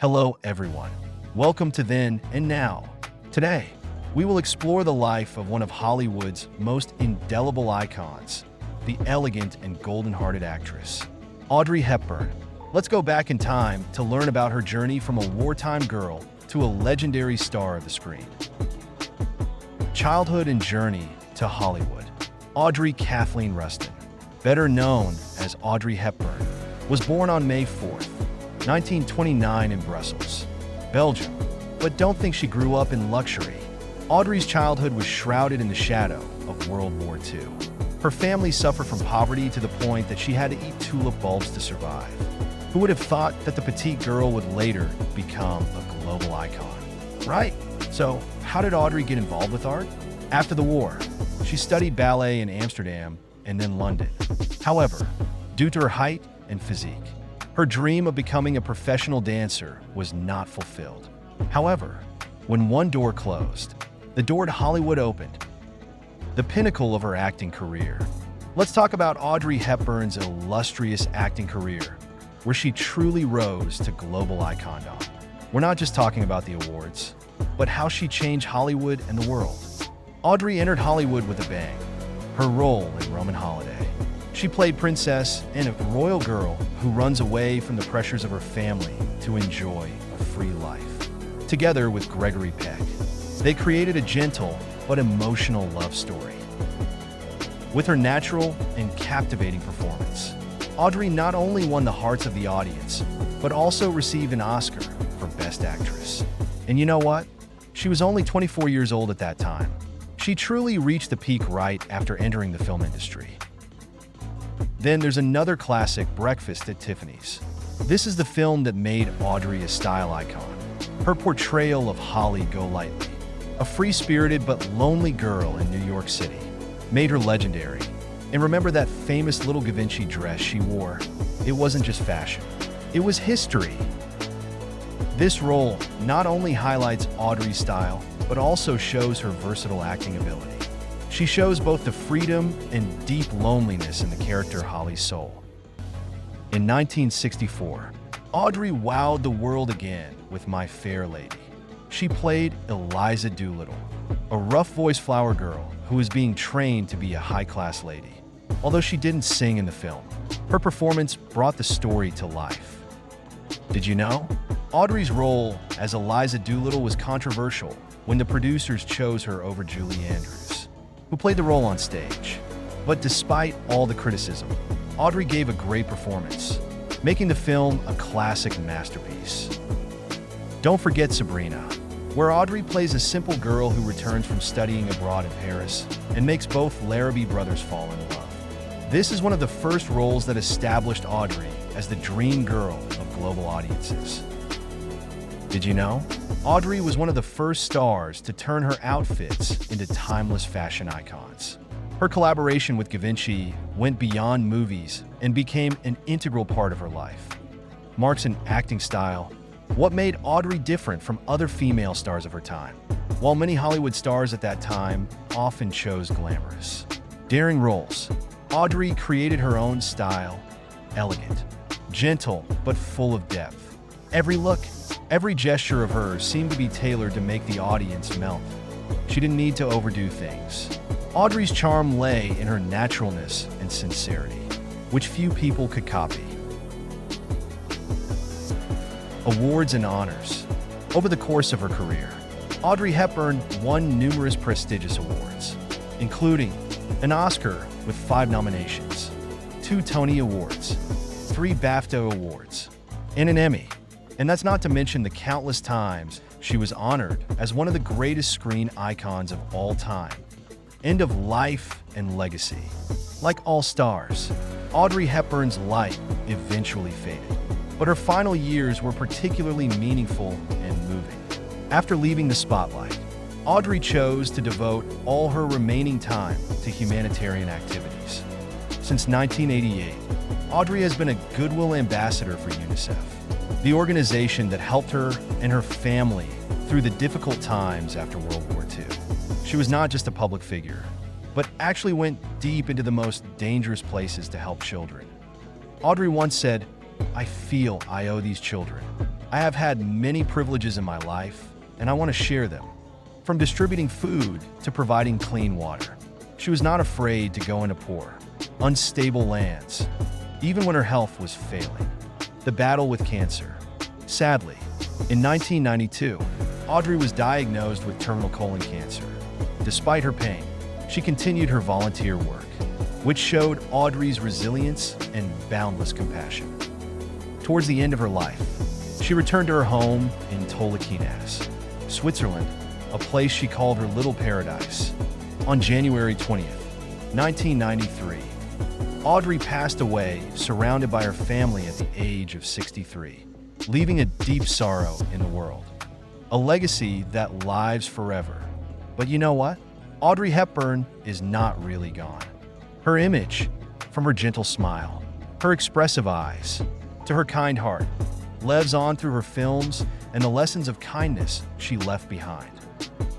Hello, everyone. Welcome to Then and Now. Today, we will explore the life of one of Hollywood's most indelible icons, the elegant and golden-hearted actress, Audrey Hepburn. Let's go back in time to learn about her journey from a wartime girl to a legendary star of the screen. Childhood and journey to Hollywood. Audrey Kathleen Rustin, better known as Audrey Hepburn, was born on May 4th, 1929 in Brussels, Belgium. But don't think she grew up in luxury. Audrey's childhood was shrouded in the shadow of World War II. Her family suffered from poverty to the point that she had to eat tulip bulbs to survive. Who would have thought that the petite girl would later become a global icon? Right? So, how did Audrey get involved with art? After the war, she studied ballet in Amsterdam and then London. However, due to her height and physique, her dream of becoming a professional dancer was not fulfilled. However, when one door closed, the door to Hollywood opened, the pinnacle of her acting career. Let's talk about Audrey Hepburn's illustrious acting career, where she truly rose to global icondom. We're not just talking about the awards, but how she changed Hollywood and the world. Audrey entered Hollywood with a bang. Her role in Roman Holiday. She played Princess and a royal girl who runs away from the pressures of her family to enjoy a free life. Together with Gregory Peck, they created a gentle but emotional love story. With her natural and captivating performance, Audrey not only won the hearts of the audience, but also received an Oscar for Best Actress. And you know what? She was only 24 years old at that time. She truly reached the peak right after entering the film industry. Then there's another classic, Breakfast at Tiffany's. This is the film that made Audrey a style icon. Her portrayal of Holly Golightly, a free-spirited but lonely girl in New York City, made her legendary. And remember that famous little Givenchy dress she wore? It wasn't just fashion, it was history. This role not only highlights Audrey's style, but also shows her versatile acting ability. She shows both the freedom and deep loneliness in the character Holly's soul. In 1964, Audrey wowed the world again with My Fair Lady. She played Eliza Doolittle, a rough-voiced flower girl who was being trained to be a high-class lady. Although she didn't sing in the film, her performance brought the story to life. Did you know? Audrey's role as Eliza Doolittle was controversial when the producers chose her over Julie Andrews, who played the role on stage. But despite all the criticism, Audrey gave a great performance, making the film a classic masterpiece. Don't forget Sabrina, where Audrey plays a simple girl who returns from studying abroad in Paris and makes both Larrabee brothers fall in love. This is one of the first roles that established Audrey as the dream girl of global audiences. Did you know? Audrey was one of the first stars to turn her outfits into timeless fashion icons. Her collaboration with Givenchy went beyond movies and became an integral part of her life. Marks an acting style. What made Audrey different from other female stars of her time? While many Hollywood stars at that time often chose glamorous, daring roles, Audrey created her own style, elegant, gentle, but full of depth. Every look, every gesture of hers seemed to be tailored to make the audience melt. She didn't need to overdo things. Audrey's charm lay in her naturalness and sincerity, which few people could copy. Awards and honors. Over the course of her career, Audrey Hepburn won numerous prestigious awards, including an Oscar with 5 nominations, 2 Tony Awards, 3 BAFTA Awards, and an Emmy. And that's not to mention the countless times she was honored as one of the greatest screen icons of all time. End of life and legacy. Like all stars, Audrey Hepburn's light eventually faded, but her final years were particularly meaningful and moving. After leaving the spotlight, Audrey chose to devote all her remaining time to humanitarian activities. Since 1988, Audrey has been a Goodwill Ambassador for UNICEF, the organization that helped her and her family through the difficult times after World War II. She was not just a public figure, but actually went deep into the most dangerous places to help children. Audrey once said, "I feel I owe these children I have had many privileges in my life, and I want to share them. From distributing food to providing clean water, she was not afraid to go into poor, unstable lands, even when her health was failing. The battle with cancer. Sadly, in 1992, Audrey was diagnosed with terminal colon cancer. Despite her pain, she continued her volunteer work, which showed Audrey's resilience and boundless compassion. Towards the end of her life, she returned to her home in Tolkienaz, Switzerland, a place she called her little paradise. On January 20th, 1993, Audrey passed away surrounded by her family at the age of 63, leaving a deep sorrow in the world. A legacy that lives forever. But you know what? Audrey Hepburn is not really gone. Her image, from her gentle smile, her expressive eyes, to her kind heart, lives on through her films and the lessons of kindness she left behind.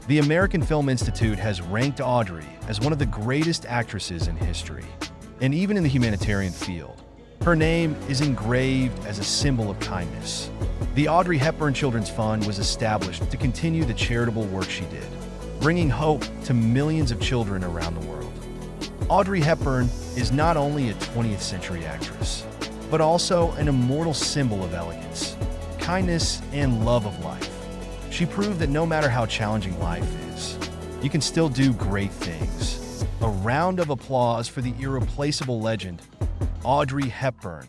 The American Film Institute has ranked Audrey as one of the greatest actresses in history. And even in the humanitarian field, her name is engraved as a symbol of kindness. The Audrey Hepburn Children's Fund was established to continue the charitable work she did, bringing hope to millions of children around the world. Audrey Hepburn is not only a 20th century actress, but also an immortal symbol of elegance, kindness, and love of life. She proved that no matter how challenging life is, you can still do great things. A round of applause for the irreplaceable legend, Audrey Hepburn.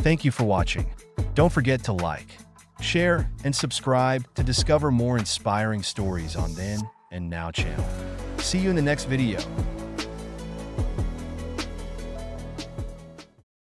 Thank you for watching. Don't forget to like, share, and subscribe to discover more inspiring stories on Then and Now channel. See you in the next video.